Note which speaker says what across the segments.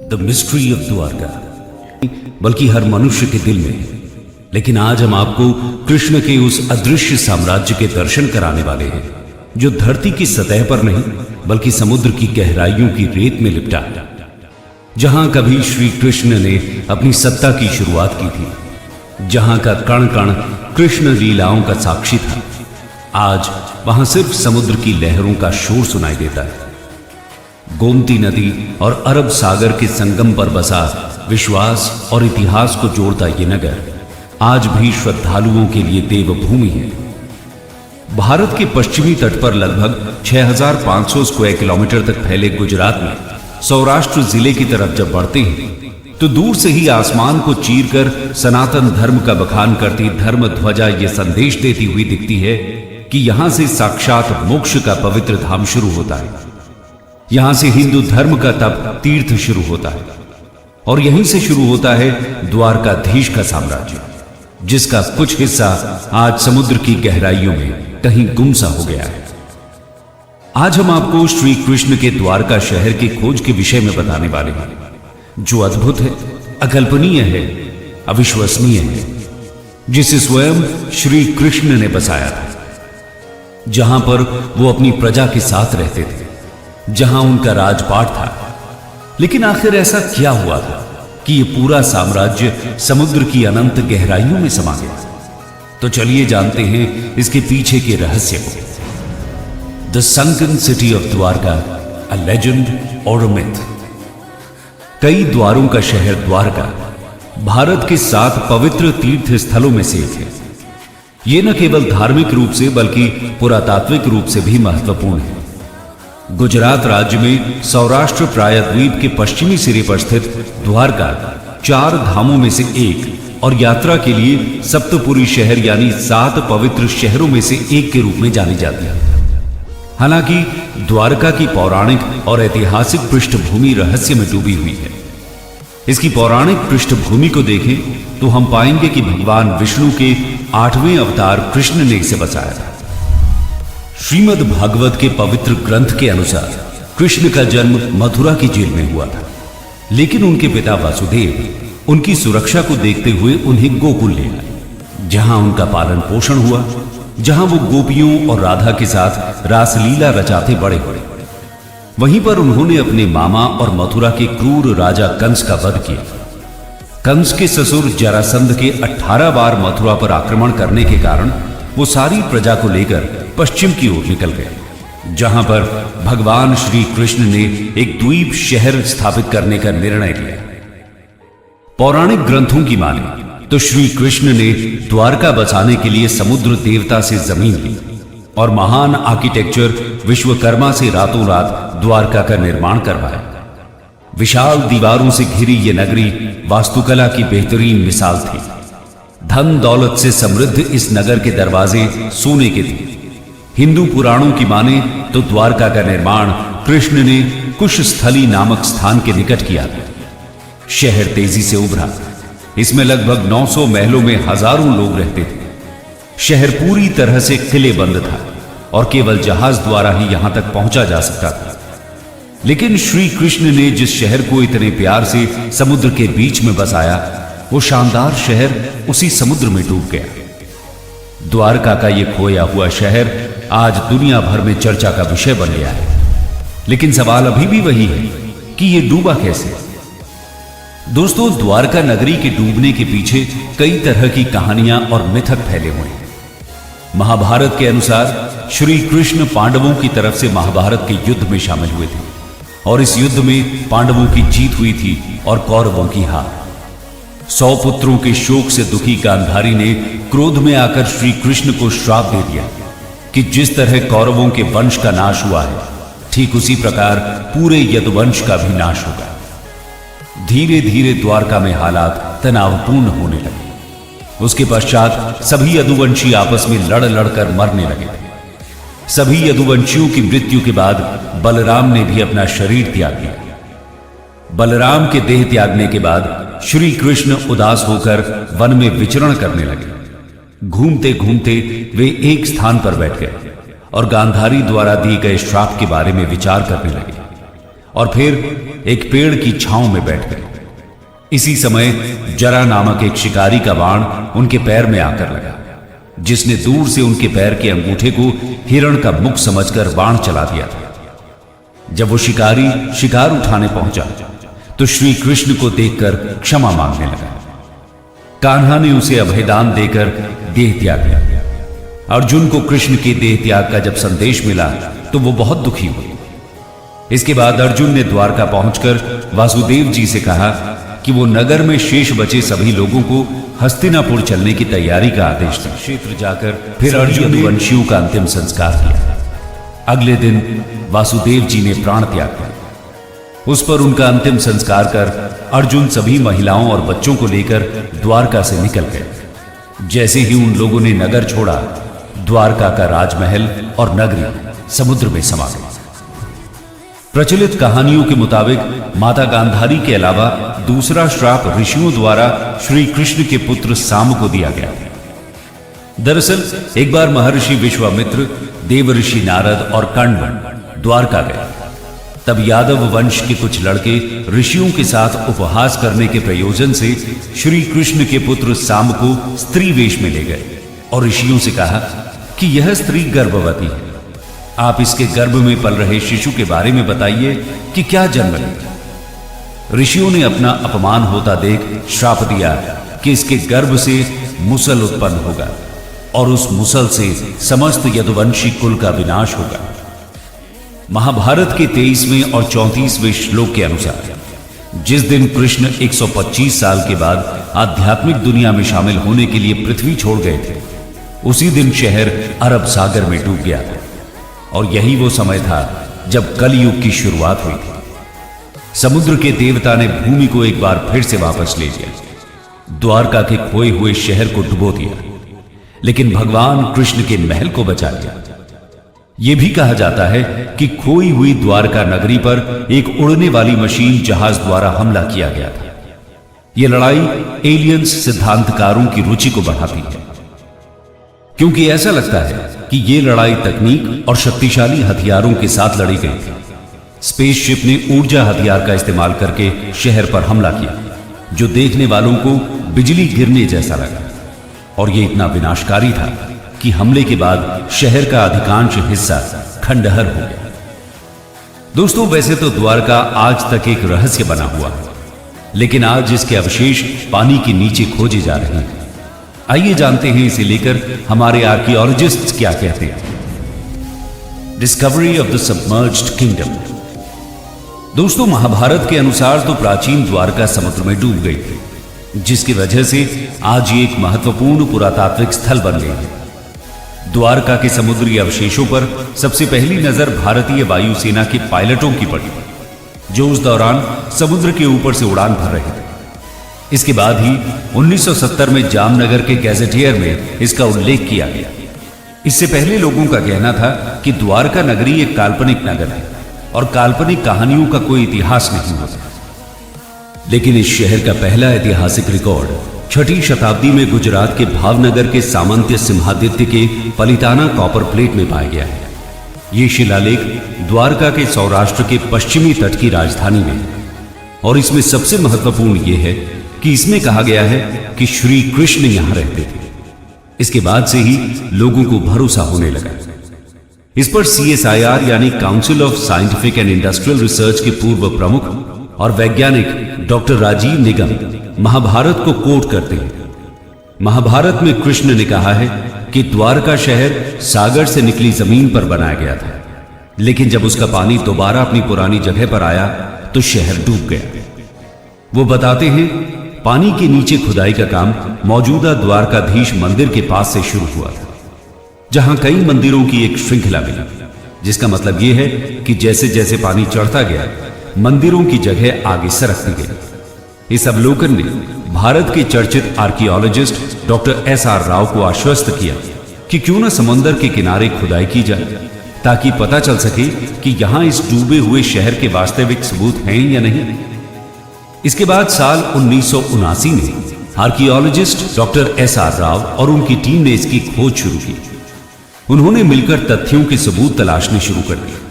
Speaker 1: The mystery of Dwarka, बल्कि हर मनुष्य के दिल में। लेकिन आज हम आपको कृष्ण के उस अदृश्य साम्राज्य के दर्शन कराने वाले हैं जो धरती की सतह पर नहीं बल्कि समुद्र की गहराइयों की रेत में लिपटा है, जहां कभी श्री कृष्ण ने अपनी सत्ता की शुरुआत की थी, जहां का कण कण कृष्ण लीलाओं का साक्षी था। आज वहां सिर्फ समुद्र की लहरों का शोर सुनाई देता है। गोमती नदी और अरब सागर के संगम पर बसा विश्वास और इतिहास को जोड़ता यह नगर आज भी श्रद्धालुओं के लिए देवभूमि है। भारत के पश्चिमी तट पर लगभग 6,500 स्क्वायर किलोमीटर तक फैले गुजरात में सौराष्ट्र जिले की तरफ जब बढ़ते हैं तो दूर से ही आसमान को चीरकर सनातन धर्म का बखान करती धर्म ध्वजा यह संदेश देती हुई दिखती है कि यहां से साक्षात मोक्ष का पवित्र धाम शुरू होता है। यहां से हिंदू धर्म का तप तीर्थ शुरू होता है और यहीं से शुरू होता है द्वारकाधीश का साम्राज्य, जिसका कुछ हिस्सा आज समुद्र की गहराइयों में कहीं गुमसा हो गया है। आज हम आपको श्री कृष्ण के द्वारका शहर की खोज के विषय में बताने वाले हैं, जो अद्भुत है, अकल्पनीय है, अविश्वसनीय है, जिसे स्वयं श्री कृष्ण ने बसाया था, जहां पर वो अपनी प्रजा के साथ रहते थे, जहां उनका राजपाट था। लेकिन आखिर ऐसा क्या हुआ था कि यह पूरा साम्राज्य समुद्र की अनंत गहराइयों में समा गया? तो चलिए जानते हैं इसके पीछे के रहस्य को। The sunken city of Dwarka, a legend और अ मिथ। कई द्वारों का शहर द्वारका भारत के 7 पवित्र तीर्थ स्थलों में से एक है। यह न केवल धार्मिक रूप से बल्कि पुरातात्विक रूप से भी महत्वपूर्ण है। गुजरात राज्य में सौराष्ट्र प्रायद्वीप के पश्चिमी सिरे पर स्थित द्वारका 4 धामों में से एक और यात्रा के लिए सप्तपुरी शहर यानी 7 पवित्र शहरों में से एक के रूप में जानी जाती है। हालांकि द्वारका की पौराणिक और ऐतिहासिक पृष्ठभूमि रहस्य में डूबी हुई है। इसकी पौराणिक पृष्ठभूमि को देखें तो हम पाएंगे कि भगवान विष्णु के 8वें अवतार कृष्ण ने इसे बसाया था। श्रीमद् भागवत के पवित्र ग्रंथ के अनुसार कृष्ण का जन्म मथुरा की जेल में हुआ था, लेकिन उनके पिता वासुदेव उनकी सुरक्षा को देखते हुए उन्हें गोकुल ले आए, जहां उनका पालन पोषण हुआ, जहां वो गोपियों और राधा के साथ रासलीला रचाते बड़े हुए। वहीं पर उन्होंने अपने मामा और मथुरा के क्रूर राजा कंस का वध किया। कंस के ससुर जरासंध के 18 बार मथुरा पर आक्रमण करने के कारण वो सारी प्रजा को लेकर पश्चिम की ओर निकल गए, जहां पर भगवान श्री कृष्ण ने एक द्वीप शहर स्थापित करने का निर्णय लिया। पौराणिक ग्रंथों की माने तो श्री कृष्ण ने द्वारका बसाने के लिए समुद्र देवता से जमीन ली और महान आर्किटेक्चर विश्वकर्मा से रातों रात द्वारका का निर्माण करवाया। विशाल दीवारों से घिरी यह नगरी वास्तुकला की बेहतरीन मिसाल थी। धन दौलत से समृद्ध इस नगर के दरवाजे सोने के थे। हिंदू पुराणों की माने तो द्वारका का निर्माण कृष्ण ने कुशस्थली नामक स्थान के निकट किया था। शहर तेजी से उभरा। इसमें लगभग 900 महलों में हजारों लोग रहते थे। शहर पूरी तरह से किलेबंद था और केवल जहाज द्वारा ही यहां तक पहुंचा जा सकता था। लेकिन श्री कृष्ण ने जिस शहर को इतने प्यार से समुद्र के बीच में बसाया, वो शानदार शहर उसी समुद्र में डूब गया। द्वारका का यह खोया हुआ शहर आज दुनिया भर में चर्चा का विषय बन गया है। लेकिन सवाल अभी भी वही है कि यह डूबा कैसे? दोस्तों, द्वारका नगरी के डूबने के पीछे कई तरह की कहानियां और मिथक फैले हुए हैं। महाभारत के अनुसार श्री कृष्ण पांडवों की तरफ से महाभारत के युद्ध में शामिल हुए थे और इस युद्ध में पांडवों की जीत हुई थी और कौरवों की हार। 100 पुत्रों के शोक से दुखी गांधारी ने क्रोध में आकर श्री कृष्ण को श्राप दे दिया कि जिस तरह कौरवों के वंश का नाश हुआ है, ठीक उसी प्रकार पूरे यदुवंश का भी नाश होगा। धीरे धीरे द्वारका में हालात तनावपूर्ण होने लगे। उसके पश्चात सभी यदुवंशी आपस में लड़ लड़कर मरने लगे। सभी यदुवंशियों की मृत्यु के बाद बलराम ने भी अपना शरीर त्याग दिया। बलराम के देह त्यागने के बाद श्री कृष्ण उदास होकर वन में विचरण करने लगे। घूमते घूमते वे एक स्थान पर बैठ गए और गांधारी द्वारा दिए गए श्राप के बारे में विचार करने लगे। और फिर एक पेड़ की छांव में बैठ गए। इसी समय जरा नामक एक शिकारी का बाण उनके पैर में आकर लगा, जिसने दूर से उनके पैर के अंगूठे को हिरण का मुख समझकर बाण चला दिया था। जब वो शिकारी शिकार उठाने पहुंचा तो श्री कृष्ण को देखकर क्षमा मांगने लगा। कान्हा ने उसे अभयदान देकर देह त्याग दिया। अर्जुन को कृष्ण के देह त्याग का जब संदेश मिला तो वो बहुत दुखी हुए। इसके बाद अर्जुन ने द्वारका पहुंचकर वासुदेव जी से कहा कि वो नगर में शेष बचे सभी लोगों को हस्तिनापुर चलने की तैयारी का आदेश दें। क्षेत्र जाकर फिर अर्जुन ने वंशियों का अंतिम संस्कार किया। अगले दिन वासुदेव जी ने प्राण त्याग किया। उस पर उनका अंतिम संस्कार कर अर्जुन सभी महिलाओं और बच्चों को लेकर द्वारका से निकल गए। जैसे ही उन लोगों ने नगर छोड़ा, द्वारका का राजमहल और नगरी समुद्र में समा गई। प्रचलित कहानियों के मुताबिक माता गांधारी के अलावा दूसरा श्राप ऋषियों द्वारा श्री कृष्ण के पुत्र साम को दिया गया। दरअसल एक बार महर्षि विश्वामित्र, देवऋषि नारद और कण्व द्वारका गए। तब यादव वंश के कुछ लड़के ऋषियों के साथ उपहास करने के प्रयोजन से श्री कृष्ण के पुत्र साम को स्त्री वेश में ले गए और ऋषियों से कहा कि यह स्त्री गर्भवती है, आप इसके गर्भ में पल रहे शिशु के बारे में बताइए कि क्या जन्म लेगा। ऋषियों ने अपना अपमान होता देख श्राप दिया कि इसके गर्भ से मुसल उत्पन्न होगा और उस मुसल से समस्त यदुवंशी कुल का विनाश होगा। महाभारत के 23वें और 34वें श्लोक के अनुसार जिस दिन कृष्ण 125 साल के बाद आध्यात्मिक दुनिया में शामिल होने के लिए पृथ्वी छोड़ गए थे, उसी दिन शहर अरब सागर में डूब गया था और यही वो समय था जब कलयुग की शुरुआत हुई थी। समुद्र के देवता ने भूमि को एक बार फिर से वापस ले लिया, द्वारका के खोए हुए शहर को डुबो दिया, लेकिन भगवान कृष्ण के महल को बचा लिया। यह भी कहा जाता है कि खोई हुई द्वारका नगरी पर एक उड़ने वाली मशीन जहाज द्वारा हमला किया गया था। यह लड़ाई एलियंस सिद्धांतकारों की रुचि को बढ़ाती है, क्योंकि ऐसा लगता है कि यह लड़ाई तकनीक और शक्तिशाली हथियारों के साथ लड़ी गई थी। स्पेसशिप ने ऊर्जा हथियार का इस्तेमाल करके शहर पर हमला किया, जो देखने वालों को बिजली गिरने जैसा लगा, और यह इतना विनाशकारी था कि हमले के बाद शहर का अधिकांश हिस्सा खंडहर हो गया। दोस्तों, वैसे तो द्वारका आज तक एक रहस्य बना हुआ है, लेकिन आज इसके अवशेष पानी के नीचे खोजे जा रहे हैं। आइए जानते हैं इसे लेकर हमारे आर्कियोलॉजिस्ट्स क्या कहते हैं। Discovery of the submerged kingdom. दोस्तों, महाभारत के अनुसार तो प्राचीन द्वारका समुद्र में डूब गई थी, जिसकी वजह से आज ये एक महत्वपूर्ण पुरातात्विक स्थल बन गई है। द्वारका के समुद्री अवशेषों पर सबसे पहली नजर भारतीय वायुसेना के पायलटों की पड़ी, जो उस दौरान समुद्र के ऊपर से उड़ान भर रहे थे। इसके बाद ही 1970 में जामनगर के गैजेटियर में इसका उल्लेख किया गया। इससे पहले लोगों का कहना था कि द्वारका नगरी एक काल्पनिक नगर है और काल्पनिक कहानियों का कोई इतिहास नहीं होता। लेकिन इस शहर का पहला ऐतिहासिक रिकॉर्ड 6वीं शताब्दी में गुजरात के भावनगर के सामंत्य सिंहादित्य के पलिताना कॉपर प्लेट में पाया गया है। यह शिलालेख द्वारका के सौराष्ट्र के पश्चिमी तट की राजधानी में है, और इसमें सबसे महत्वपूर्ण यह है कि इसमें कहा गया है कि श्री कृष्ण यहां रहते थे। इसके बाद से ही लोगों को भरोसा होने लगा। इस पर CSIR यानी council of scientific and industrial research के पूर्व प्रमुख और वैज्ञानिक डॉक्टर राजीव निगम महाभारत को कोट करते हैं। महाभारत में कृष्ण ने कहा है कि द्वारका शहर सागर से निकली जमीन पर बनाया गया था, लेकिन जब उसका पानी दोबारा अपनी पुरानी जगह पर आया तो शहर डूब गया। वो बताते हैं, पानी के नीचे खुदाई का काम मौजूदा द्वारकाधीश मंदिर के पास से शुरू हुआ था, जहां कई मंदिरों की एक श्रृंखला मिली, जिसका मतलब यह है कि जैसे जैसे पानी चढ़ता गया, मंदिरों की जगह आगे सरकती गई। इस अवलोकन ने भारत के चर्चित आर्कियोलॉजिस्ट डॉक्टर SR राव को आश्वस्त किया कि क्यों न समंदर के किनारे खुदाई की जाए, ताकि पता चल सके कि यहां इस डूबे हुए शहर के वास्तविक सबूत हैं या नहीं। इसके बाद साल 1979 में आर्कियोलॉजिस्ट डॉक्टर SR राव और उनकी टीम ने इसकी खोज शुरू की। उन्होंने मिलकर तथ्यों के सबूत तलाशने शुरू कर दिए।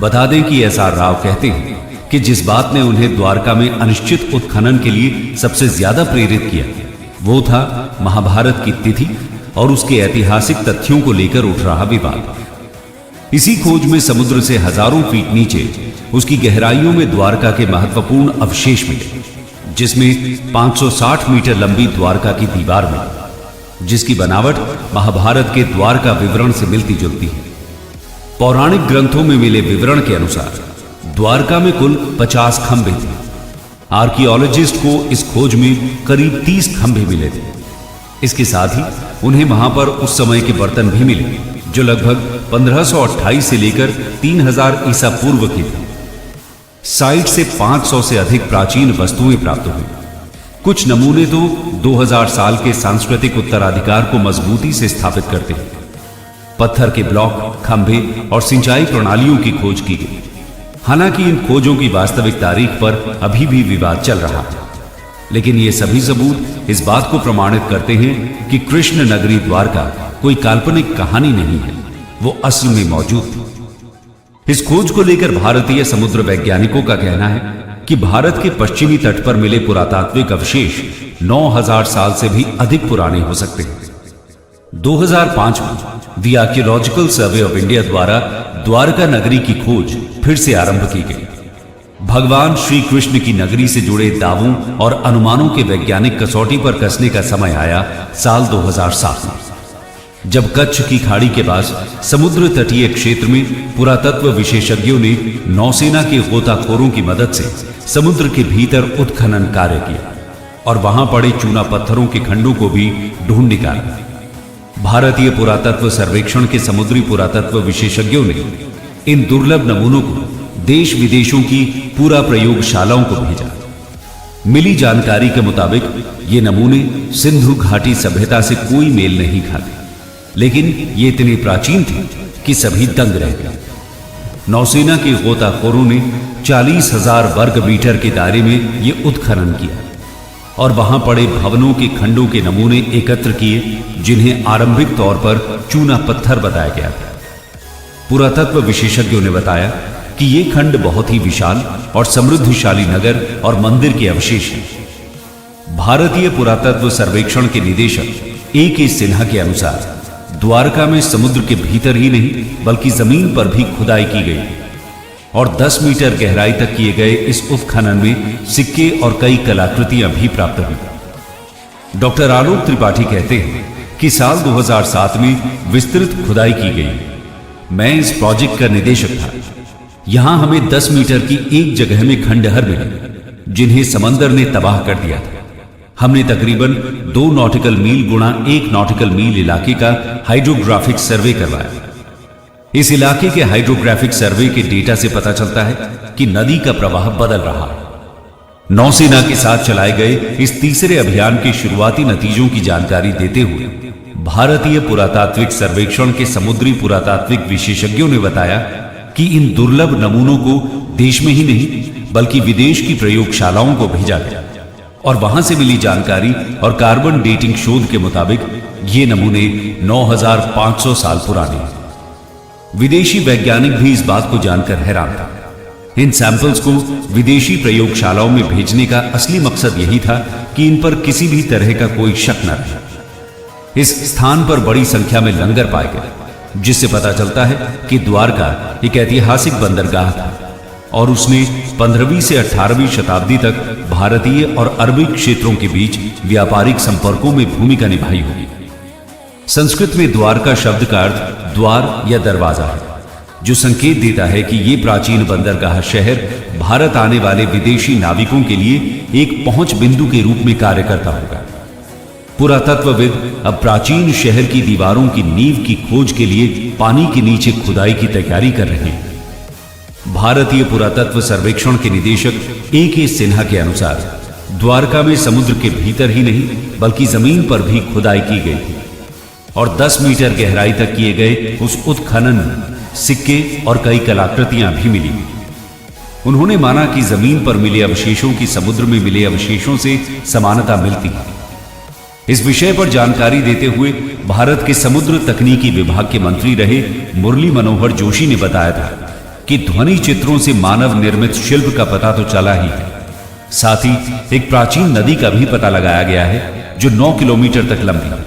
Speaker 1: बता दें कि एस.आर. राव कहते हैं कि जिस बात ने उन्हें द्वारका में अनिश्चित उत्खनन के लिए सबसे ज्यादा प्रेरित किया वो था महाभारत की तिथि और उसके ऐतिहासिक तथ्यों को लेकर उठ रहा विवाद। इसी खोज में समुद्र से हजारों फीट नीचे उसकी गहराइयों में द्वारका के महत्वपूर्ण अवशेष मिले, जिसमें 560 मीटर लंबी द्वारका की दीवार मिली, जिसकी बनावट महाभारत के द्वारका विवरण से मिलती जुलती है। पौराणिक ग्रंथों में मिले विवरण के अनुसार द्वारका में कुल 50 खंभे थे। आर्कियोलॉजिस्ट को इस खोज में करीब 30 खंभे मिले थे। इसके साथ ही उन्हें वहां पर उस समय के बर्तन भी मिले जो लगभग 1528 से लेकर 3000 ईसा पूर्व के थे। साइट से 500 से अधिक प्राचीन वस्तुएं प्राप्त हुई। कुछ नमूने तो 2000 साल के सांस्कृतिक उत्तराधिकार को मजबूती से स्थापित करते हैं। पत्थर के ब्लॉक, खंभे और सिंचाई प्रणालियों की खोज की गई। हालांकि इन खोजों की वास्तविक तारीख पर अभी भी विवाद चल रहा है, लेकिन ये सभी सबूत इस बात को प्रमाणित करते हैं कि कृष्ण नगरी द्वारका कोई काल्पनिक कहानी नहीं है, वो असल में मौजूद थी। इस खोज को लेकर भारतीय समुद्र वैज्ञानिकों का कहना है कि भारत के पश्चिमी तट पर मिले पुरातात्विक अवशेष 9000 साल से भी अधिक पुराने हो सकते हैं। 2005 में the archaeological survey of India द्वारा द्वारका नगरी की खोज फिर से आरंभ की गई। भगवान श्री कृष्ण की नगरी से जुड़े दावों और अनुमानों के वैज्ञानिक कसौटी पर कसने का समय आया साल 2007 में, जब कच्छ की खाड़ी के पास समुद्र तटीय क्षेत्र में पुरातत्व विशेषज्ञों ने नौसेना के गोताखोरों की मदद से समुद्र के भीतर उत्खनन कार्य किया और वहां पड़े चूना पत्थरों के खंडों को भी ढूंढ निकाला। भारतीय पुरातत्व सर्वेक्षण के समुद्री पुरातत्व विशेषज्ञों ने इन दुर्लभ नमूनों को देश विदेशों की पूरा प्रयोगशालाओं को भेजा। मिली जानकारी के मुताबिक ये नमूने सिंधु घाटी सभ्यता से कोई मेल नहीं खाते, लेकिन ये इतने प्राचीन थे कि सभी दंग रह गए। नौसेना के गोताखोरों ने 40,000 वर्ग मीटर के दायरे में ये उत्खनन किया और वहां पड़े भवनों के खंडों के नमूने एकत्र किए, जिन्हें आरंभिक तौर पर चूना पत्थर बताया गया था। पुरातत्व विशेषज्ञों ने बताया कि ये खंड बहुत ही विशाल और समृद्धशाली नगर और मंदिर के अवशेष हैं। भारतीय पुरातत्व सर्वेक्षण के निदेशक ए.के. सिन्हा के अनुसार द्वारका में समुद्र के भीतर ही नहीं बल्कि जमीन पर भी खुदाई की गई और 10 मीटर गहराई तक किए गए इस उत्खनन में सिक्के और कई कलाकृतियां भी प्राप्त हुई। डॉक्टर आलोक त्रिपाठी कहते हैं कि साल 2007 में विस्तृत खुदाई की गई। मैं इस प्रोजेक्ट का निदेशक था। यहां हमें 10 मीटर की एक जगह में खंडहर मिले जिन्हें समंदर ने तबाह कर दिया था। हमने तकरीबन 2 नॉटिकल मील गुणा 1 नॉटिकल मील इलाके का हाइड्रोग्राफिक सर्वे करवाया। इस इलाके के हाइड्रोग्राफिक सर्वे के डेटा से पता चलता है कि नदी का प्रवाह बदल रहा है। नौसेना के साथ चलाए गए इस तीसरे अभियान के शुरुआती नतीजों की जानकारी देते हुए भारतीय पुरातात्विक सर्वेक्षण के समुद्री पुरातात्विक विशेषज्ञों ने बताया कि इन दुर्लभ नमूनों को देश में ही नहीं बल्कि विदेश की प्रयोगशालाओं को भेजा गया और वहां से मिली जानकारी और कार्बन डेटिंग शोध के मुताबिक ये नमूने 9500 साल पुराने हैं। विदेशी वैज्ञानिक भी इस बात को जानकर हैरान था। इन सैंपल्स को विदेशी प्रयोगशालाओं में भेजने का असली मकसद यही था कि इन पर किसी भी तरह का कोई शक न रहे। इस स्थान पर बड़ी संख्या में लंगर पाए गए, जिससे पता चलता है कि द्वारका एक ऐतिहासिक बंदरगाह था और उसने 15वीं से 18वीं शताब्दी तक भारतीय और अरबी क्षेत्रों के बीच व्यापारिक संपर्कों में भूमिका निभाई होगी। संस्कृत में द्वारका शब्द का अर्थ द्वार या दरवाजा है, जो संकेत देता है कि यह प्राचीन बंदरगाह शहर भारत आने वाले विदेशी नाविकों के लिए एक पहुंच बिंदु के रूप में कार्य करता होगा। पुरातत्वविद अब प्राचीन शहर की दीवारों की नींव की खोज के लिए पानी के नीचे खुदाई की तैयारी कर रहे हैं। भारतीय पुरातत्व सर्वेक्षण के निदेशक ए.के. सिन्हा के अनुसार द्वारका में समुद्र के भीतर ही नहीं बल्कि जमीन पर भी खुदाई की गई थी और 10 मीटर गहराई तक किए गए उस उत्खनन में सिक्के और कई कलाकृतियां भी मिली। उन्होंने माना कि जमीन पर मिले अवशेषों की समुद्र में मिले अवशेषों से समानता मिलती है। इस विषय पर जानकारी देते हुए भारत के समुद्र तकनीकी विभाग के मंत्री रहे मुरली मनोहर जोशी ने बताया था कि ध्वनि चित्रों से मानव निर्मित शिल्प का पता तो चला ही है, साथ ही एक प्राचीन नदी का भी पता लगाया गया है जो 9 किलोमीटर तक लंबी है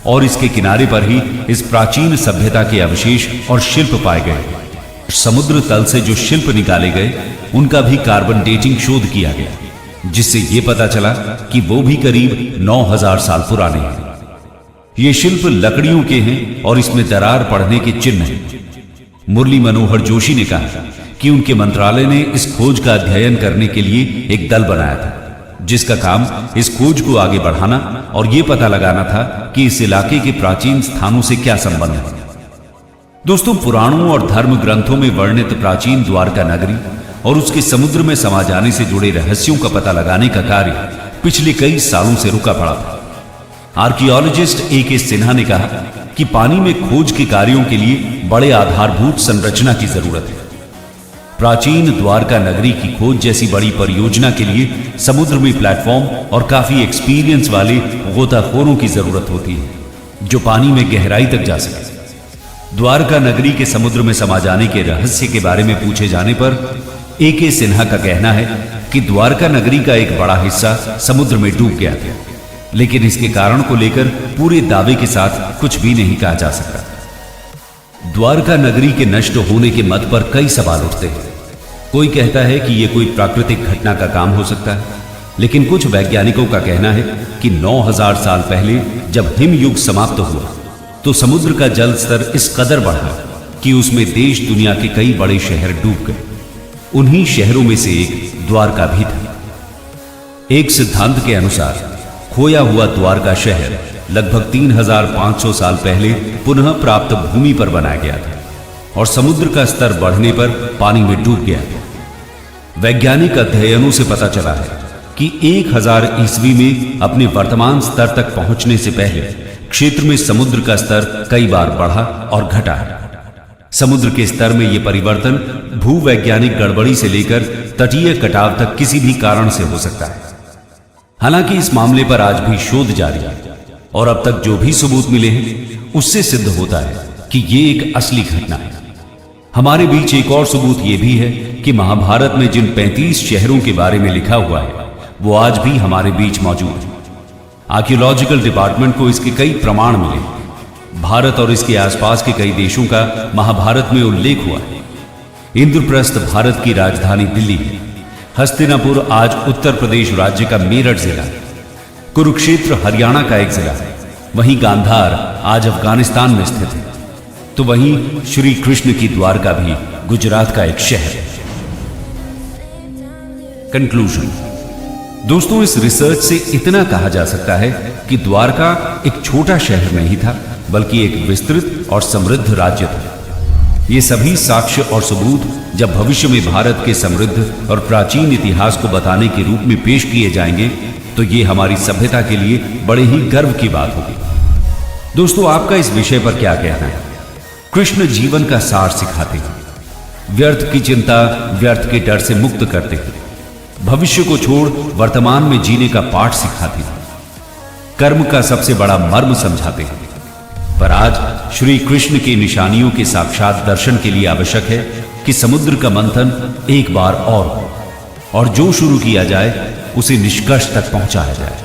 Speaker 1: और इसके किनारे पर ही इस प्राचीन सभ्यता के अवशेष और शिल्प पाए गए। समुद्र तल से जो शिल्प निकाले गए उनका भी कार्बन डेटिंग शोध किया गया, जिससे यह पता चला कि वो भी करीब 9000 साल पुराने हैं। ये शिल्प लकड़ियों के हैं और इसमें दरार पड़ने के चिन्ह हैं। मुरली मनोहर जोशी ने कहा कि उनके मंत्रालय ने इस खोज का अध्ययन करने के लिए एक दल बनाया था, जिसका काम इस खोज को आगे बढ़ाना और यह पता लगाना था कि इस इलाके के प्राचीन स्थानों से क्या संबंध है। दोस्तों, पुराणों और धर्म ग्रंथों में वर्णित प्राचीन द्वारका नगरी और उसके समुद्र में समा जाने से जुड़े रहस्यों का पता लगाने का कार्य पिछले कई सालों से रुका पड़ा था। Archaeologist A.K. सिन्हा ने कहा कि पानी में खोज के कार्यों के लिए बड़े आधारभूत संरचना की जरूरत है। प्राचीन द्वारका नगरी की खोज जैसी बड़ी परियोजना के लिए समुद्र में प्लेटफॉर्म और काफी एक्सपीरियंस वाले गोताखोरों की जरूरत होती है जो पानी में गहराई तक जा सके। द्वारका नगरी के समुद्र में समा जाने के रहस्य के बारे में पूछे जाने पर A.K. सिन्हा का कहना है कि द्वारका नगरी का एक बड़ा हिस्सा समुद्र में डूब गया था, लेकिन इसके कारण को लेकर पूरे दावे के साथ कुछ भी नहीं कहा जा सकता। द्वारका नगरी के नष्ट होने के मत पर कई सवाल उठते हैं। कोई कहता है कि यह कोई प्राकृतिक घटना का काम हो सकता है, लेकिन कुछ वैज्ञानिकों का कहना है कि 9000 साल पहले जब हिम युग समाप्त हुआ तो समुद्र का जल स्तर इस कदर बढ़ा कि उसमें देश दुनिया के कई बड़े शहर डूब गए। उन्हीं शहरों में से एक द्वारका भी था। एक सिद्धांत के अनुसार खोया हुआ द्वारका शहर लगभग 3500 साल पहले पुनः प्राप्त भूमि पर बनाया गया था और समुद्र का स्तर बढ़ने पर पानी में डूब गया था। वैज्ञानिक अध्ययनों से पता चला है कि 1000 ईस्वी में अपने वर्तमान स्तर तक पहुंचने से पहले क्षेत्र में समुद्र का स्तर कई बार बढ़ा और घटा है। समुद्र के स्तर में यह परिवर्तन भूवैज्ञानिक गड़बड़ी से लेकर तटीय कटाव तक किसी भी कारण से हो सकता है। हालांकि इस मामले पर आज भी शोध जारी है और अब तक जो भी सबूत मिले हैं उससे सिद्ध होता है कि यह एक असली घटना है। हमारे बीच एक और सबूत यह भी है कि महाभारत में जिन 35 शहरों के बारे में लिखा हुआ है वो आज भी हमारे बीच मौजूद है। आर्कियोलॉजिकल डिपार्टमेंट को इसके कई प्रमाण मिले। भारत और इसके आसपास के कई देशों का महाभारत में उल्लेख हुआ है। इंद्रप्रस्थ भारत की राजधानी दिल्ली है। हस्तिनापुर आज उत्तर प्रदेश राज्य का मेरठ जिला है। कुरुक्षेत्र हरियाणा का एक जिला है। वहीं गांधार आज अफगानिस्तान में स्थित है। तो वहीं श्री कृष्ण की द्वारका भी गुजरात का एक शहर है। कंक्लूजन। दोस्तों, इस रिसर्च से इतना कहा जा सकता है कि द्वारका एक छोटा शहर नहीं था, बल्कि एक विस्तृत और समृद्ध राज्य था। ये सभी साक्ष्य और सबूत जब भविष्य में भारत के समृद्ध और प्राचीन इतिहास को बताने के रूप में पेश किए जाएंगे तो ये हमारी सभ्यता के लिए बड़े ही गर्व की बात होगी। दोस्तों, आपका इस विषय पर क्या कहना है? कृष्ण जीवन का सार सिखाते हैं, व्यर्थ की चिंता, व्यर्थ के डर से मुक्त करते हैं, भविष्य को छोड़ वर्तमान में जीने का पाठ सिखाते हैं, कर्म का सबसे बड़ा मर्म समझाते हैं। पर आज श्री कृष्ण की निशानियों के साक्षात दर्शन के लिए आवश्यक है कि समुद्र का मंथन एक बार और जो शुरू किया जाए उसे निष्कर्ष तक पहुंचाया जाए।